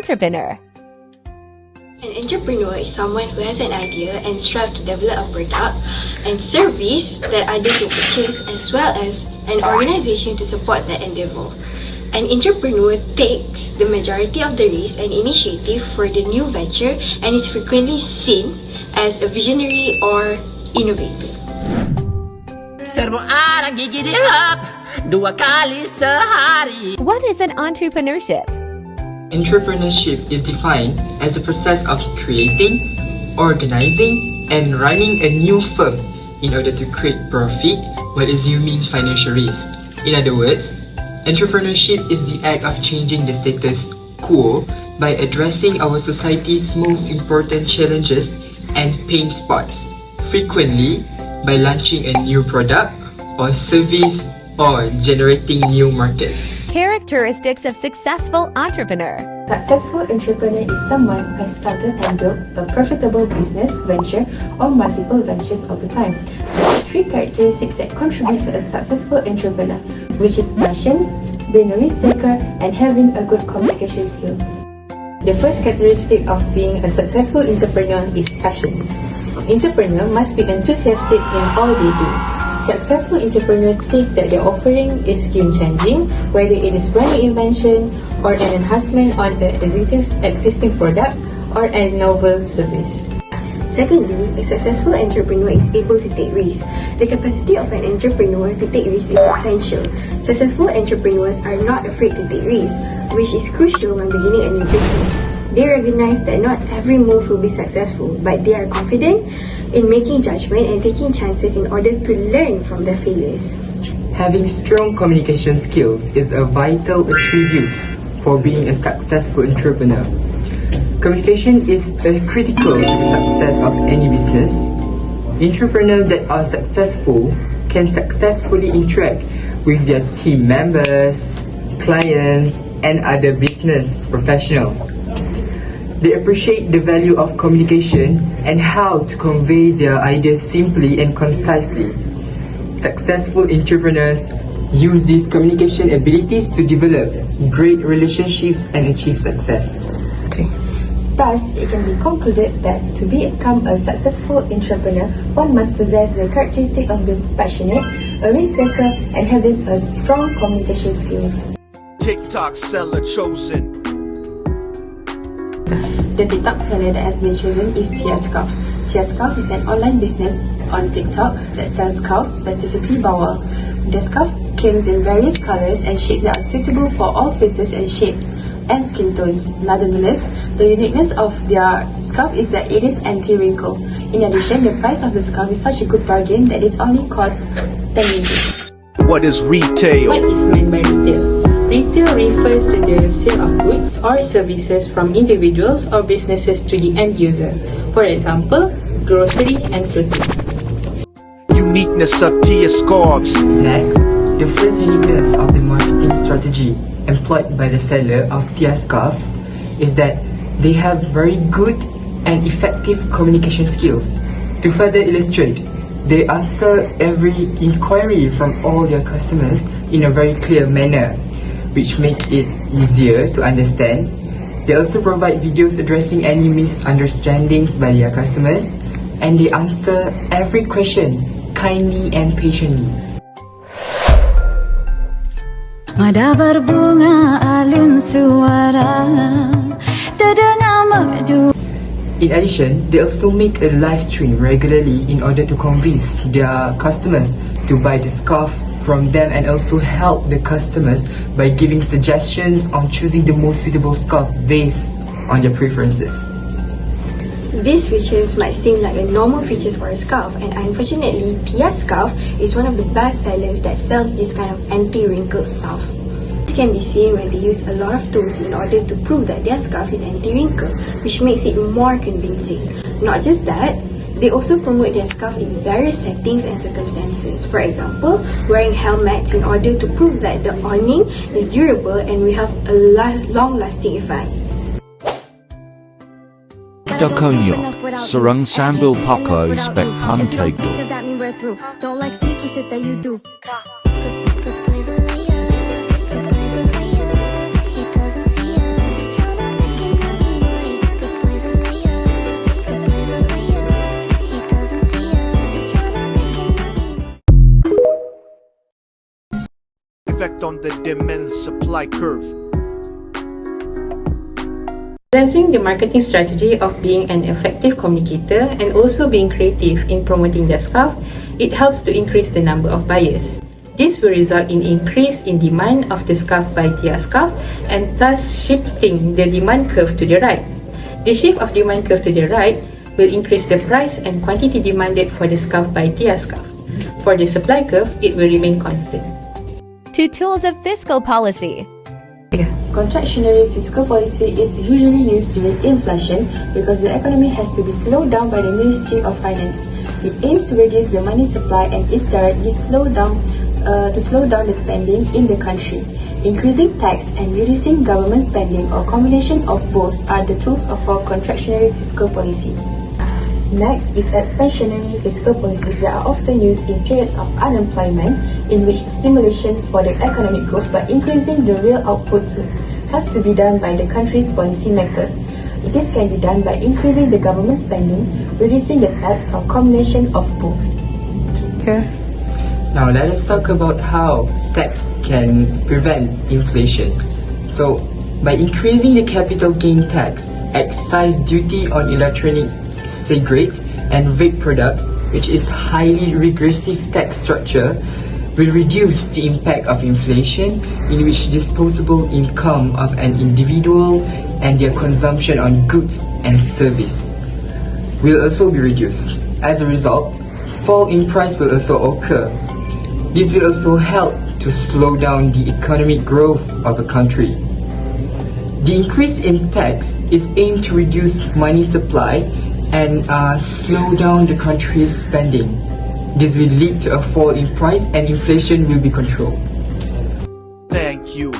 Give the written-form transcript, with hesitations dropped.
entrepreneur? An entrepreneur is someone who has an idea and strives to develop a product and service that others will purchase, as well as an organization to support that endeavor. An entrepreneur takes the majority of the risk and initiative for the new venture and is frequently seen as a visionary or innovator. What is an entrepreneurship? Entrepreneurship is defined as the process of creating, organizing, and running a new firm in order to create profit while assuming financial risk. In other words, entrepreneurship is the act of changing the status quo by addressing our society's most important challenges and pain spots, frequently by launching a new product or service or generating new markets. Characteristics of successful entrepreneur. Successful entrepreneur is someone who has started and built a profitable business, venture, or multiple ventures over time. There are three characteristics that contribute to a successful entrepreneur, which is passions, being a risk taker, and having a good communication skills. The first characteristic of being a successful entrepreneur is passion. Entrepreneur must be enthusiastic in all they do. Successful entrepreneurs think that their offering is game-changing, whether it is brand new invention or an enhancement on an existing product or a novel service. Secondly, a successful entrepreneur is able to take risks. The capacity of an entrepreneur to take risks is essential. Successful entrepreneurs are not afraid to take risks, which is crucial when beginning a new business. They recognize that not every move will be successful, but they are confident in making judgment and taking chances in order to learn from their failures. Having strong communication skills is a vital attribute for being a successful entrepreneur. Communication is critical to the success of any business. Entrepreneurs that are successful can successfully interact with their team members, clients, and other business professionals. They appreciate the value of communication and how to convey their ideas simply and concisely. Successful entrepreneurs use these communication abilities to develop great relationships and achieve success. Thus, it can be concluded that to become a successful entrepreneur, one must possess the characteristic of being passionate, a risk taker, and having a strong communication skills. TikTok seller chosen. The TikTok seller that has been chosen is Tia Scarf. Tia Scarf is an online business on TikTok that sells scarves, specifically bawal. The scarf comes in various colors and shades that are suitable for all faces and shapes and skin tones. Nonetheless, the uniqueness of their scarf is that it is anti-wrinkle. In addition, the price of the scarf is such a good bargain that it only costs 10 ringgit. What is retail? What is meant by retail? Retail refers to the sale of goods or services from individuals or businesses to the end user. For example, grocery and clothing. Uniqueness of Tia scarves. Next, the first uniqueness of the marketing strategy employed by the seller of Tia scarves is that they have very good and effective communication skills. To further illustrate, they answer every inquiry from all their customers in a very clear manner, which make it easier to understand. They also provide videos addressing any misunderstandings by their customers, and they answer every question kindly and patiently. Mada berbunga alun suara terdengar merdu. In addition, they also make a live stream regularly in order to convince their customers to buy the scarf from them and also help the customers by giving suggestions on choosing the most suitable scarf based on their preferences. These features might seem like a normal features for a scarf, and unfortunately, Tia Scarf is one of the best sellers that sells this kind of anti-wrinkle stuff. This can be seen when they use a lot of tools in order to prove that their scarf is anti-wrinkle, which makes it more convincing. Not just that, they also promote their scarf in various settings and circumstances. For example, wearing helmets in order to prove that the awning is durable and will have a long-lasting effect. Dakonyo, Sarang Sambil Poko Spec Puntagdo. Does that mean we're through? Don't like sneaky shit that you do. on the demand supply curve. Balancing the marketing strategy of being an effective communicator and also being creative in promoting their scarf, it helps to increase the number of buyers. This will result in increase in demand of the scarf by Tia scarf and thus shifting the demand curve to the right. The shift of demand curve to the right will increase the price and quantity demanded for the scarf by Tia scarf. For the supply curve, it will remain constant. 2 tools of fiscal policy. Contractionary fiscal policy is usually used during inflation because the economy has to be slowed down by the Ministry of Finance. It aims to reduce the money supply and is directly slow down the spending in the country. Increasing tax and reducing government spending or combination of both are the tools of our contractionary fiscal policy. Next is expansionary fiscal policies that are often used in periods of unemployment, in which stimulations for the economic growth by increasing the real output have to be done by the country's policymaker. This can be done by increasing the government spending, reducing the tax, or combination of both. Now let us talk about how tax can prevent inflation. So, by increasing the capital gain tax, excise duty on electronic cigarettes and vape products, which is highly regressive tax structure, will reduce the impact of inflation, in which disposable income of an individual and their consumption on goods and service will also be reduced. As a result, fall in price will also occur. This will also help to slow down the economic growth of a country. The increase in tax is aimed to reduce money supply and slow down the country's spending. This will lead to a fall in price and inflation will be controlled. Thank you.